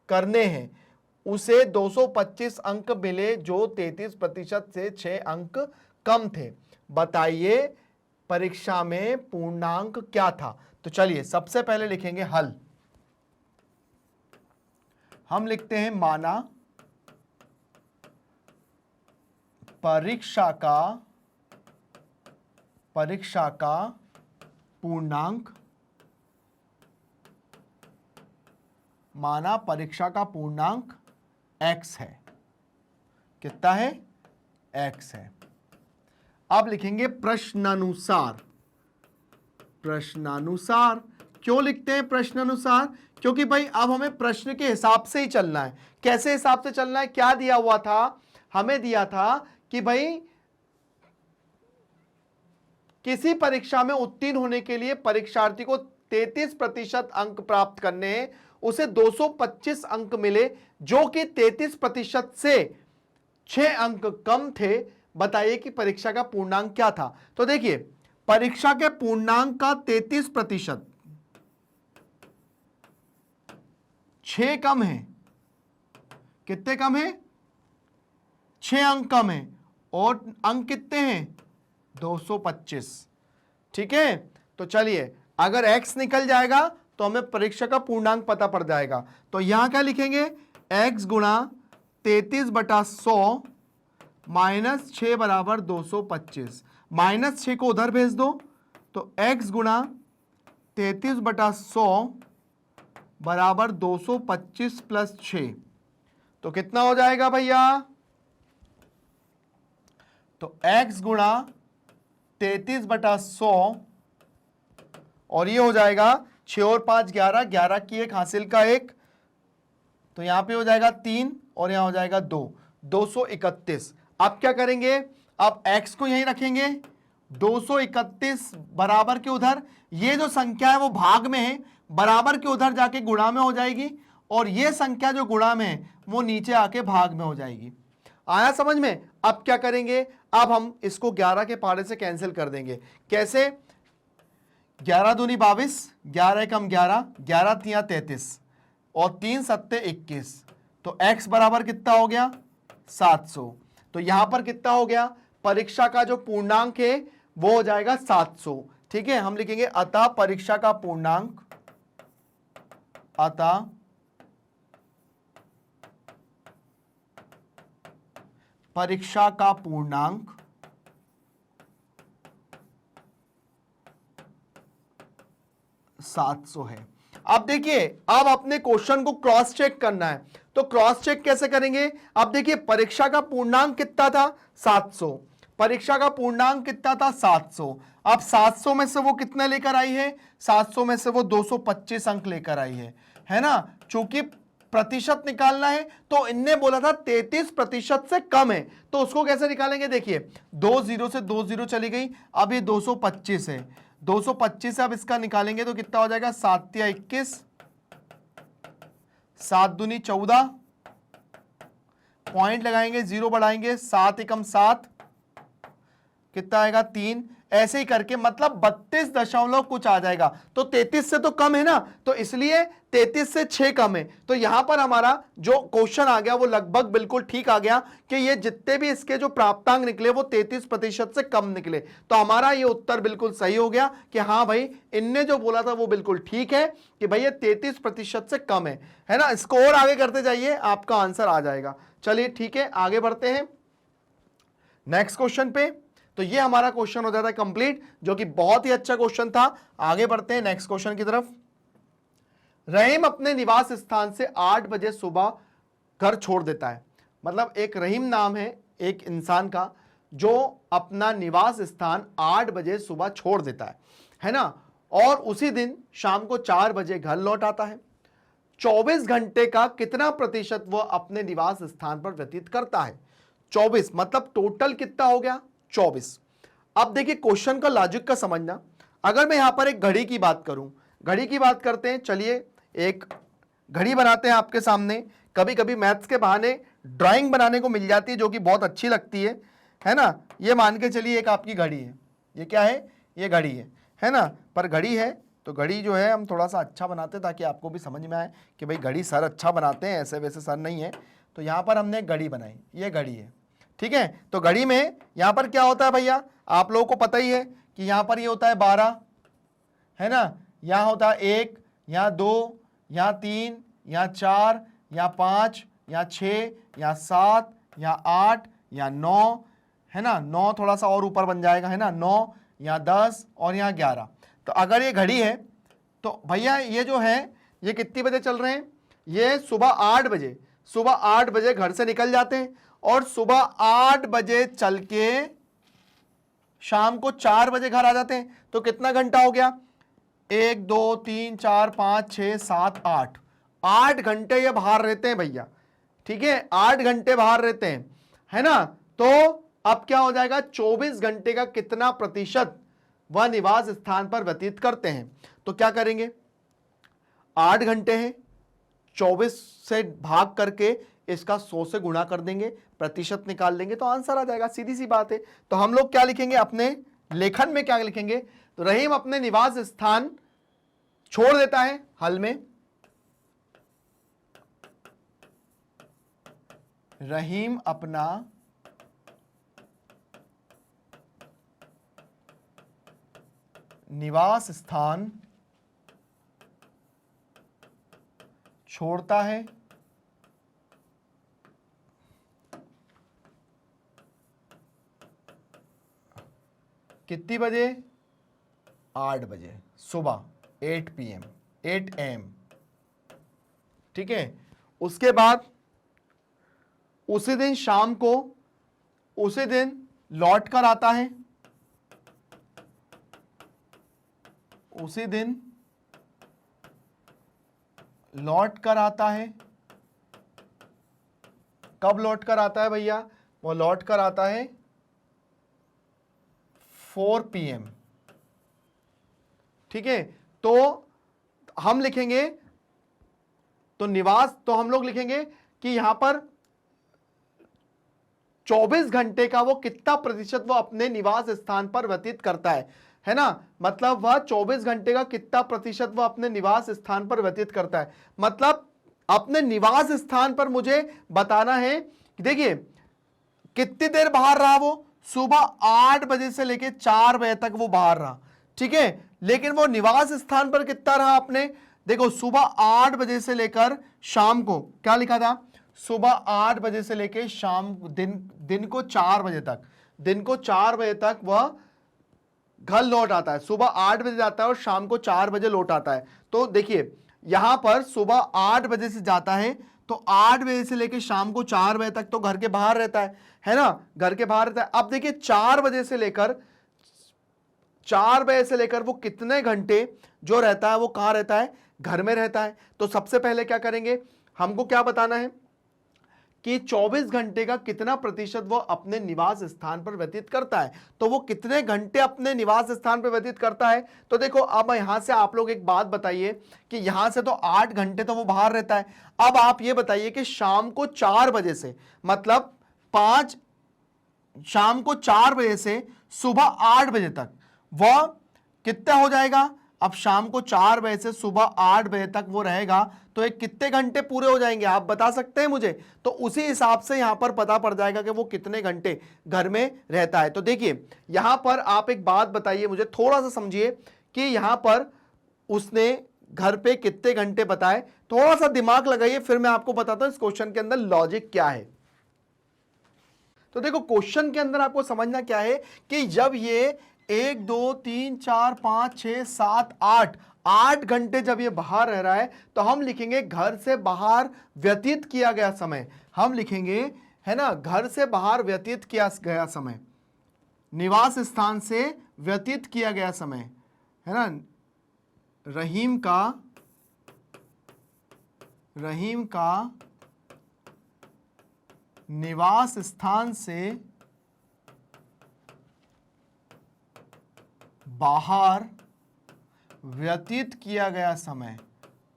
करने हैं, उसे 225 अंक मिले जो 33% से 6 अंक कम थे। बताइए परीक्षा में पूर्णांक क्या था। तो चलिए सबसे पहले लिखेंगे हल। हम लिखते हैं माना परीक्षा का पूर्णांक, माना परीक्षा का पूर्णांक x है। कितना है? x है। अब लिखेंगे प्रश्नानुसार। प्रश्नानुसार क्यों लिखते हैं प्रश्नानुसार? क्योंकि भाई अब हमें प्रश्न के हिसाब से ही चलना है। कैसे हिसाब से चलना है? क्या दिया हुआ था? हमें दिया था कि भाई किसी परीक्षा में उत्तीर्ण होने के लिए परीक्षार्थी को 33% अंक प्राप्त करने हैं, उसे 225 अंक मिले जो कि 33% से 6 अंक कम थे। बताइए कि परीक्षा का पूर्णांक क्या था। तो देखिए परीक्षा के पूर्णांक का 33%, 6 कम है। कितने कम है? 6 अंक कम है। और अंक कितने हैं? 225। ठीक है, तो चलिए अगर x निकल जाएगा तो हमें परीक्षा का पूर्णांक पता पड़ जाएगा। तो यहां क्या लिखेंगे? x गुणा 33/100 माइनस 6 बराबर 225। -6 को उधर भेज दो तो x गुणा 33/100 बराबर 225 प्लस 6। तो कितना हो जाएगा भैया? तो x गुणा 33/100 और ये हो जाएगा 6 और 5 11, 11 की 1 हासिल का 1, तो यहां पे हो जाएगा 3 और यहां हो जाएगा 2, 231। अब क्या करेंगे? अब x को यहीं रखेंगे, 231 बराबर के उधर, ये जो संख्या है वो भाग में है, बराबर के उधर जाके गुणा में हो जाएगी, और ये संख्या जो गुणा में है वो नीचे आके भाग में हो जाएगी। आया समझ में? अब क्या करेंगे? अब हम इसको 11 के पहाड़े से कैंसिल कर देंगे। कैसे? 11 दूनी 22, 11 एकम 11, 11 तिया 33 और 3 सत्ते 21। तो x बराबर कितना हो गया? 700। तो यहां पर कितना हो गया? परीक्षा का जो पूर्णांक है वो हो जाएगा 700। ठीक है, हम लिखेंगे अतः परीक्षा का पूर्णांक, अतः परीक्षा का पूर्णांक 700 है। अब देखिए, अब अपने क्वेश्चन को क्रॉस चेक करना है। तो क्रॉस चेक कैसे करेंगे? अब देखिए परीक्षा का पूर्णांक कितना था? 700। परीक्षा का पूर्णांक कितना था? 700। अब 700 में से वो कितना लेकर आई है? 700 में से वो 225 अंक लेकर आई है ना? चूंकि प्रतिशत निकालना है तो इनने बोला था 33% से कम है, तो उसको कैसे निकालेंगे? देखिए 2 0 से 2 0 चली गई, अब ये 225 है, 225 से अब इसका निकालेंगे तो कितना हो जाएगा? 7 तिया 21, 7 दूनी 14, पॉइंट लगाएंगे, 0 बढ़ाएंगे, 7 एकम 7, कितना आएगा? 3। ऐसे ही करके मतलब 32 दशमलव कुछ आ जाएगा। तो 33 से तो कम है ना, तो इसलिए 33 से 6 कम है। तो यहां पर हमारा जो क्वेश्चन आ गया वो लगभग बिल्कुल ठीक आ गया कि ये जितने भी इसके जो प्राप्तांक निकले वो 33% से कम निकले। तो हमारा ये उत्तर बिल्कुल सही हो गया कि हाँ भाई इनने जो बोला था वो बिल्कुल ठीक है कि भाई ये 33% से कम है ना। इसको और आगे करते जाइए, आपका आंसर आ जाएगा। चलिए ठीक है, आगे बढ़ते हैं नेक्स्ट क्वेश्चन पे। तो ये हमारा क्वेश्चन हो जाता है कंप्लीट, जो कि बहुत ही अच्छा क्वेश्चन था। आगे बढ़ते हैं नेक्स्ट क्वेश्चन की तरफ। रहीम अपने निवास स्थान से 8 बजे सुबह घर छोड़ देता है। मतलब एक रहीम नाम है एक इंसान का जो अपना निवास स्थान 8 बजे सुबह छोड़ देता है ना, और उसी दिन शाम को 4 बजे घर लौट आता है। 24 घंटे का कितना प्रतिशत वह अपने निवास स्थान पर व्यतीत करता है? 24 मतलब टोटल कितना हो गया? 24। अब देखिए क्वेश्चन का लॉजिक का समझना। अगर मैं यहां पर एक घड़ी की बात करूं, घड़ी की बात करते हैं, चलिए एक घड़ी बनाते हैं आपके सामने। कभी कभी मैथ्स के बहाने ड्राइंग बनाने को मिल जाती है जो कि बहुत अच्छी लगती है है ना, ये मान के चलिए एक आपकी घड़ी है, ये क्या है, ये घड़ी है ना, पर घड़ी है तो घड़ी जो है हम थोड़ा सा अच्छा बनाते हैं ताकि आपको भी समझ में आए कि भाई घड़ी सर अच्छा बनाते हैं, ऐसे वैसे सर नहीं है। तो यहाँ पर हमने एक घड़ी बनाई, ये घड़ी है, ठीक है। तो घड़ी में यहाँ पर क्या होता है भैया, आप लोगों को पता ही है कि यहाँ पर ये होता है 12, है ना, यहाँ होता है 1, यहाँ 2, यहाँ 3, यहाँ 4, यहाँ 5, यहाँ 6, यहाँ 7, यहाँ 8, यहाँ 9, है ना, 9 थोड़ा सा और ऊपर बन जाएगा, है ना, 9, यहाँ 10 और यहाँ 11। तो अगर ये घड़ी है तो भैया ये जो है ये कितनी बजे चल रहे हैं, ये सुबह 8 बजे, सुबह 8 बजे घर से निकल जाते हैं और सुबह 8 बजे चल के शाम को 4 बजे घर आ जाते हैं। तो कितना घंटा हो गया, 1 2 3 4 5 6 7 8, 8 घंटे ये बाहर रहते हैं भैया, ठीक है, 8 घंटे बाहर रहते हैं, है ना। तो अब क्या हो जाएगा, 24 घंटे का कितना प्रतिशत वह निवास स्थान पर व्यतीत करते हैं। तो क्या करेंगे, 8 घंटे हैं, 24 से भाग करके इसका 100 से गुणा कर देंगे, प्रतिशत निकाल लेंगे तो आंसर आ जाएगा, सीधी सी बात है। तो हम लोग क्या लिखेंगे अपने लेखन में, क्या लिखेंगे, तो रहीम अपने निवास स्थान छोड़ देता है हल में, रहीम अपना निवास स्थान छोड़ता है कितनी बजे, 8 बजे सुबह, 8 PM 8 AM, ठीक है। उसके बाद उसी दिन शाम को, उसी दिन लौट कर आता है, उसी दिन लौट कर आता है, कब लौट कर आता है भैया, वो लौट कर आता है 4 PM, ठीक है। तो हम लिखेंगे, तो निवास, तो हम लोग लिखेंगे कि यहां पर 24 घंटे का वो कितना प्रतिशत वो अपने निवास स्थान पर व्यतीत करता है ना, मतलब वह 24 घंटे का कितना प्रतिशत वो अपने निवास स्थान पर व्यतीत करता है। मतलब अपने निवास स्थान पर मुझे बताना है कि देखिए कितनी देर बाहर रहा वो, सुबह 8 बजे से लेके 4 बजे तक वो बाहर रहा, ठीक है। लेकिन वो निवास स्थान पर कितना रहा आपने, देखो सुबह 8 बजे से लेकर शाम को, क्या लिखा था, सुबह 8 बजे से लेकर शाम दिन को 4 बजे तक, दिन को 4 बजे तक वह घर लौट आता है, सुबह 8 बजे जाता है और शाम को 4 बजे लौट आता है। तो देखिए यहां पर सुबह 8 बजे से जाता है तो 8 बजे से लेकर शाम को 4 बजे तक तो घर के बाहर रहता है ना, घर के बाहर रहता है। अब देखिए 4 बजे से लेकर वो कितने घंटे जो रहता है वो कहां रहता है, घर में रहता है। तो सबसे पहले क्या करेंगे, हमको क्या बताना है कि 24 घंटे का कितना प्रतिशत वो अपने निवास स्थान पर व्यतीत करता है। तो वो कितने घंटे अपने निवास स्थान पर व्यतीत करता है, तो देखो अब यहां से आप लोग एक बात बताइए कि यहां से तो 8 घंटे तो वो बाहर रहता है। अब आप ये बताइए कि शाम को 4 बजे से, मतलब शाम को 4 बजे से सुबह 8 बजे तक वह कितना हो जाएगा। अब शाम को 4 बजे से सुबह 8 बजे तक वो रहेगा तो एक कितने घंटे पूरे हो जाएंगे, आप बता सकते हैं मुझे। तो उसी हिसाब से यहां पर पता पड़ जाएगा कि वो कितने घंटे घर में रहता है। तो देखिए यहां पर आप एक बात बताइए मुझे, थोड़ा सा समझिए कि यहां पर उसने घर पे कितने घंटे बताए, थोड़ा सा दिमाग लगाइए, फिर मैं आपको बताता हूं इस क्वेश्चन के अंदर लॉजिक क्या है। तो देखो क्वेश्चन के अंदर आपको समझना क्या है कि जब ये 1 2 3 4 5 6 7 8 घंटे जब ये बाहर रह रहा है तो हम लिखेंगे घर से बाहर व्यतीत किया गया समय, हम लिखेंगे है ना, घर से बाहर व्यतीत किया गया समय, निवास स्थान से व्यतीत किया गया समय, है ना। रहीम का निवास स्थान से बाहर व्यतीत किया गया समय,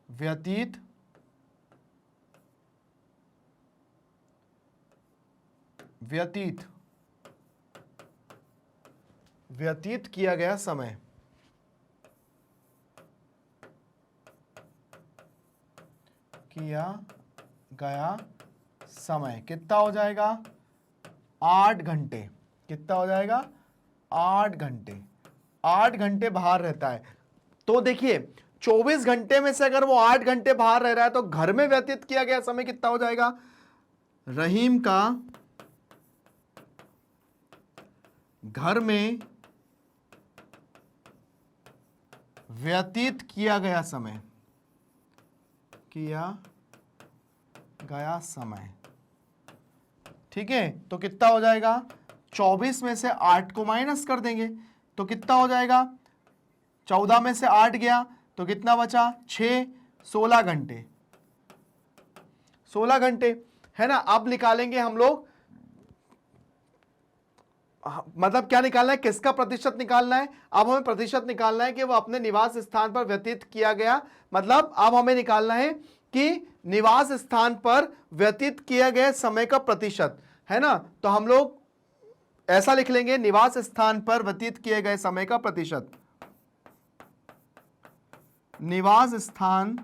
व्यतीत व्यतीत किया गया समय, किया गया समय कितना हो जाएगा? 8 घंटे। कितना हो जाएगा? 8 घंटे। 8 घंटे बाहर रहता है। तो देखिए 24 घंटे में से अगर वो 8 घंटे बाहर रह रहा है तो घर में व्यतीत किया गया समय कितना हो जाएगा? रहीम का घर में व्यतीत किया गया समय, किया गया समय, ठीक है। तो कितना हो जाएगा? 24 में से 8 को माइनस कर देंगे तो कितना हो जाएगा? 14 में से 8 गया तो कितना बचा? 6, 16 घंटे। 16 घंटे है ना। अब निकालेंगे हम लोग, मतलब क्या निकालना है? किसका प्रतिशत निकालना है? अब हमें प्रतिशत निकालना है कि वो अपने निवास स्थान पर व्यतीत किया गया, मतलब अब हमें निकालना है कि निवास स्थान पर व्यतीत किया गया समय का प्रतिशत, है ना। तो हम लोग ऐसा लिख लेंगे, निवास स्थान पर व्यतीत किए गए समय का प्रतिशत, निवास स्थान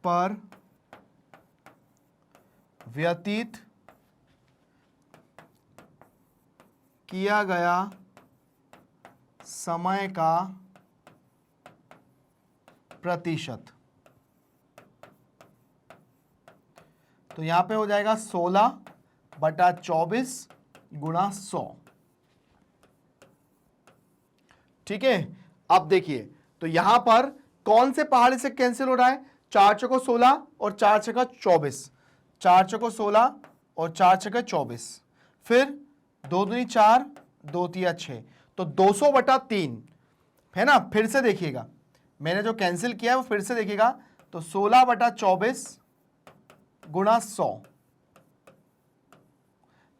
पर व्यतीत किया गया समय का प्रतिशत। तो यहां पे हो जाएगा 16/24 गुणा 100, ठीक है। अब देखिए तो यहां पर कौन से पहाड़ी से कैंसिल हो रहा है? 4 चौको 16 और 4 छक्का 24, 4 चौको 16 और 4 छक्का 24, फिर 2 दूनी 4, 2 तिया 6, तो 200/3 है ना। फिर से देखिएगा, मैंने जो कैंसिल किया है वो फिर से देखिएगा, तो 16/24 गुणा 100,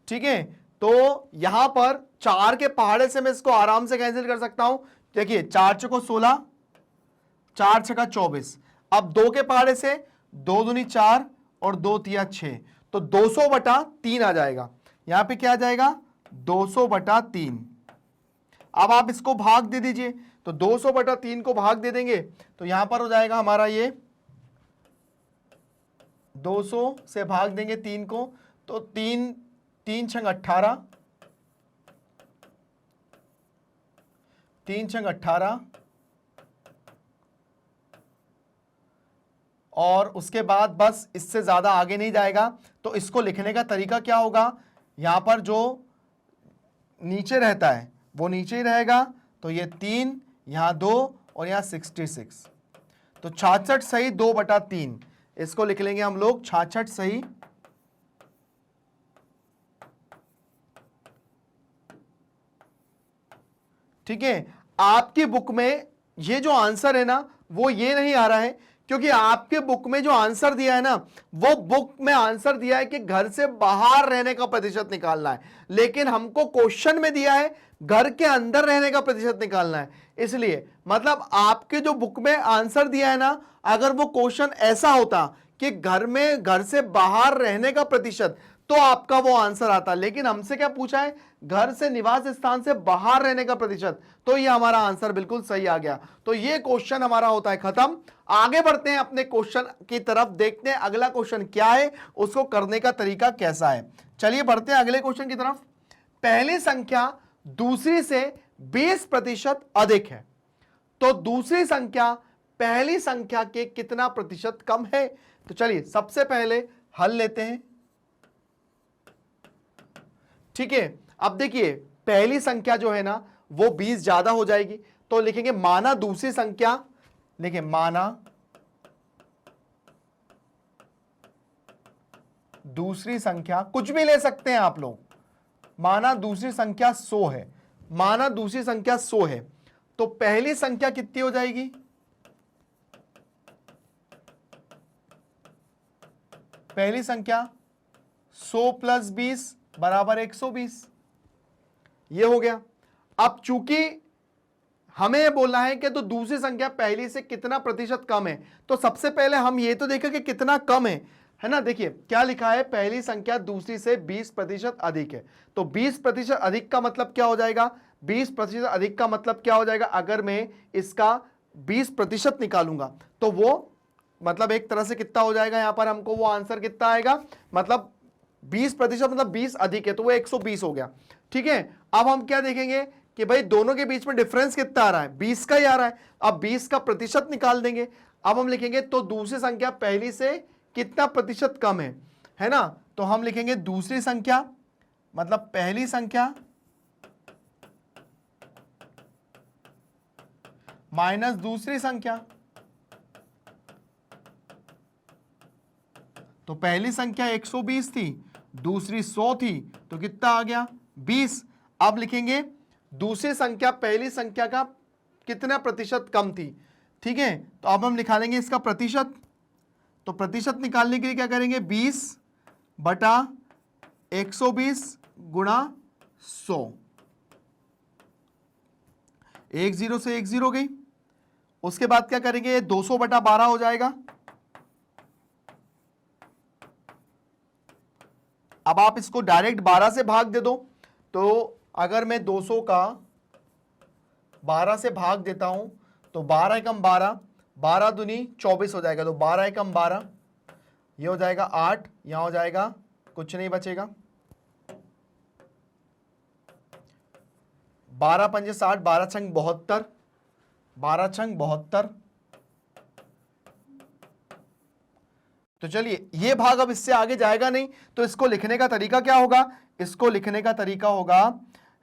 ठीक है। तो यहां पर 4 के पहाड़े से मैं इसको आराम से कैंसिल कर सकता हूं। देखिए 4 चौको 16, 4 छक्का 24, अब 2 के पहाड़े से 2 दूनी 4 और 2 तिया 6, तो 200/3 आ जाएगा। यहां पे क्या आ जाएगा? 200/3। अब आप इसको भाग दे दीजिए, तो 200/3 को भाग दे देंगे तो यहां पर हो जाएगा हमारा ये 200 से भाग देंगे 3 को, तो 3 छंग 18, 3 छंग 18, और उसके बाद बस इससे ज्यादा आगे नहीं जाएगा। तो इसको लिखने का तरीका क्या होगा? यहां पर जो नीचे रहता है वो नीचे ही रहेगा, तो ये 3, यहां 2 और यहां 66, तो 66 सही 2/3, इसको लिख लेंगे हम लोग 66 सही, ठीक है। आपकी बुक में ये जो आंसर है ना वो ये नहीं आ रहा है, क्योंकि आपके बुक में जो आंसर दिया है ना, वो बुक में आंसर दिया है कि घर से बाहर रहने का प्रतिशत निकालना है, लेकिन हमको क्वेश्चन में दिया है घर के अंदर रहने का प्रतिशत निकालना है। इसलिए मतलब आपके जो बुक में आंसर दिया है ना, अगर वो क्वेश्चन ऐसा होता कि घर से बाहर रहने का प्रतिशत, तो आपका वो आंसर आता, लेकिन हमसे क्या पूछा है? घर से निवास स्थान से बाहर रहने का प्रतिशत, तो ये हमारा आंसर बिल्कुल सही आ गया। तो ये क्वेश्चन हमारा होता है खत्म। आगे बढ़ते हैं अपने क्वेश्चन की तरफ, देखते हैं अगला क्वेश्चन क्या है, उसको करने का तरीका कैसा है। चलिए बढ़ते हैं अगले क्वेश्चन की तरफ। पहली संख्या दूसरी से 20% अधिक है, तो दूसरी संख्या पहली संख्या के कितना प्रतिशत कम है? तो चलिए सबसे पहले हल लेते हैं, ठीक है। अब देखिए पहली संख्या जो है ना वो 20 ज्यादा हो जाएगी, तो लिखेंगे माना दूसरी संख्या, लिखें माना दूसरी संख्या, कुछ भी ले सकते हैं आप लोग, माना दूसरी संख्या 100 है, माना दूसरी संख्या 100 है, तो पहली संख्या कितनी हो जाएगी? पहली संख्या 100 + 20 बराबर 120, ये हो गया। अब चूंकि हमें बोलना है कि तो दूसरी संख्या पहली से कितना प्रतिशत कम है, तो सबसे पहले हम ये तो देखें कि कितना कम है है ना। देखिए क्या लिखा है, पहली संख्या दूसरी से 20% अधिक है। तो 20% अधिक का मतलब क्या हो जाएगा, 20% अधिक का मतलब क्या हो जाएगा, अगर मैं इसका 20% निकालूंगा तो वो मतलब एक तरह से कितना हो जाएगा, यहां पर हमको वो आंसर कितना आएगा, मतलब 20% मतलब 20 अधिक है तो वो 120 हो गया। ठीक है, अब हम क्या देखेंगे कि भाई दोनों के बीच में डिफरेंस कितना आ रहा है, 20 का ही आ रहा है। अब 20 का प्रतिशत निकाल देंगे। अब हम लिखेंगे तो दूसरी संख्या पहली से कितना प्रतिशत कम है ना। तो हम लिखेंगे दूसरी संख्या मतलब पहली संख्या माइनस दूसरी संख्या। तो पहली संख्या 120 थी, दूसरी 100 थी, तो कितना आ गया 20। अब लिखेंगे दूसरी संख्या पहली संख्या का कितना प्रतिशत कम थी। ठीक है, तो अब हम निकालेंगे इसका प्रतिशत। तो प्रतिशत निकालने के लिए क्या करेंगे, 20 बटा 120 गुणा 100। 1 0 से 1 0 गई। उसके बाद क्या करेंगे, 200 बटा 12 हो जाएगा। अब आप इसको डायरेक्ट 12 से भाग दे दो। तो अगर मैं 200 का 12 से भाग देता हूं तो 12 एकम 12, 12 दूनी 24 हो जाएगा। तो 12 एकम 12, ये हो जाएगा 8, यहां हो जाएगा कुछ नहीं बचेगा। 12 पंजे 60, 12 छंग 72, 12 छंग 72। तो चलिए ये भाग अब इससे आगे जाएगा नहीं, तो इसको लिखने का तरीका क्या होगा, इसको लिखने का तरीका होगा,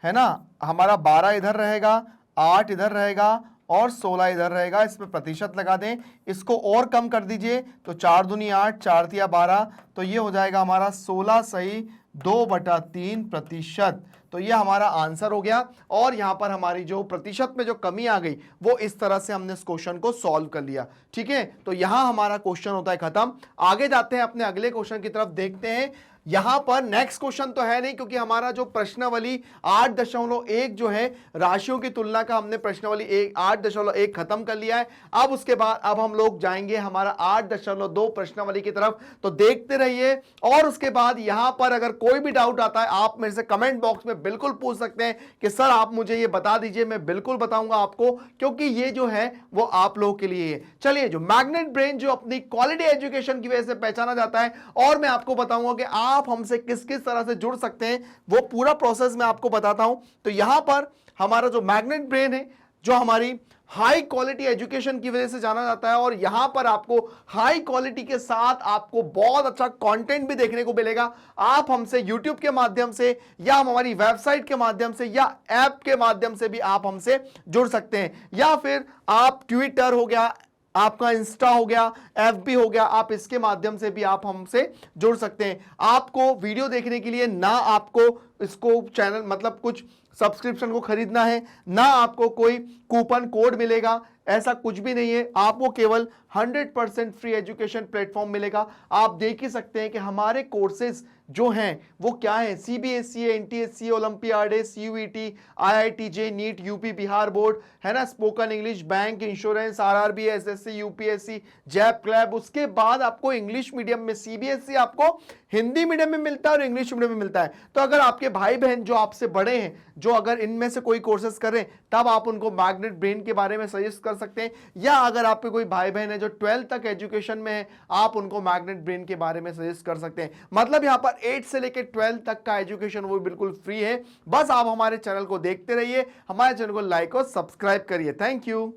है ना, हमारा 12 इधर रहेगा, 8 इधर रहेगा और 16 इधर रहेगा। इसमें प्रतिशत लगा दें, इसको और कम कर दीजिए। तो 4 दूनी 8, 4 तिया 12, तो ये हो जाएगा हमारा 16 सही 2/3%। तो ये हमारा आंसर हो गया। और यहां पर हमारी जो प्रतिशत में जो कमी आ गई वो इस तरह से हमने इस क्वेश्चन को सॉल्व कर लिया। ठीक है, तो यहां हमारा क्वेश्चन होता है खत्म। आगे जाते हैं अपने अगले क्वेश्चन की तरफ, देखते हैं। यहां पर नेक्स्ट क्वेश्चन तो है नहीं, क्योंकि हमारा जो प्रश्नावली 8.1 जो है राशियों की तुलना का, हमने प्रश्नावली 8.1 खत्म कर लिया है। अब उसके बाद अब हम लोग जाएंगे हमारा 8.2 प्रश्नावली की तरफ। तो देखते रहिए। और उसके बाद यहां पर अगर कोई भी डाउट आता है आप मेरे से कमेंट बॉक्स में बिल्कुल पूछ सकते हैं कि सर आप मुझे ये बता दीजिए, मैं बिल्कुल बताऊंगा आपको, क्योंकि ये जो है वो आप लोगों के लिए है। चलिए, जो मैग्नेट ब्रेन जो अपनी क्वालिटी एजुकेशन की वजह से पहचाना जाता है, और मैं आपको बताऊंगा कि आप हमसे किस किस तरह से जुड़ सकते हैं, वो पूरा प्रोसेस मैं आपको बताता हूं। तो यहां पर हमारा जो मैग्नेट ब्रेन है, जो हमारी हाई क्वालिटी एजुकेशन की वजह से जाना जाता है, और यहां पर आपको हाई क्वालिटी के साथ आपको बहुत अच्छा कंटेंट भी देखने को मिलेगा। आप हमसे YouTube के माध्यम से या हमारी वेबसाइट के माध्यम से या ऐप के माध्यम से भी आप हमसे जुड़ सकते हैं, या फिर आप ट्विटर हो गया, आपका इंस्टा हो गया, FB हो गया, आप इसके माध्यम से भी आप हमसे जुड़ सकते हैं। आपको वीडियो देखने के लिए ना आपको इसको चैनल मतलब कुछ सब्सक्रिप्शन को खरीदना है, ना आपको कोई कूपन कोड मिलेगा, ऐसा कुछ भी नहीं है। आपको केवल 100% फ्री एजुकेशन प्लेटफॉर्म मिलेगा। आप देख ही सकते हैं कि हमारे कोर्सेज जो हैं वो क्या है, CBSE, NTSC, olympiad, CUET, IITJ, NEET, UP Bihar board, है ना, spoken English, bank, insurance, RRB, SSC, UPSC, जैप क्लैब। उसके बाद आपको इंग्लिश मीडियम में CBSE आपको हिंदी मीडियम में मिलता है और इंग्लिश मीडियम में मिलता है। तो अगर आपके भाई बहन जो आपसे बड़े हैं, जो अगर इनमें से कोई कोर्सेज करें, तब आप उनको मैग्नेट ब्रेन के बारे में सजेस्ट कर सकते हैं। या अगर आपके कोई भाई बहन है जो 12th तक एजुकेशन में है, आप उनको मैग्नेट ब्रेन के बारे में सजेस्ट कर सकते हैं। मतलब यहां पर 8 से लेकर 12th तक का एजुकेशन वो बिल्कुल फ्री है। बस आप हमारे चैनल को देखते रहिए, हमारे चैनल को लाइक और सब्सक्राइब करिए। Thank you.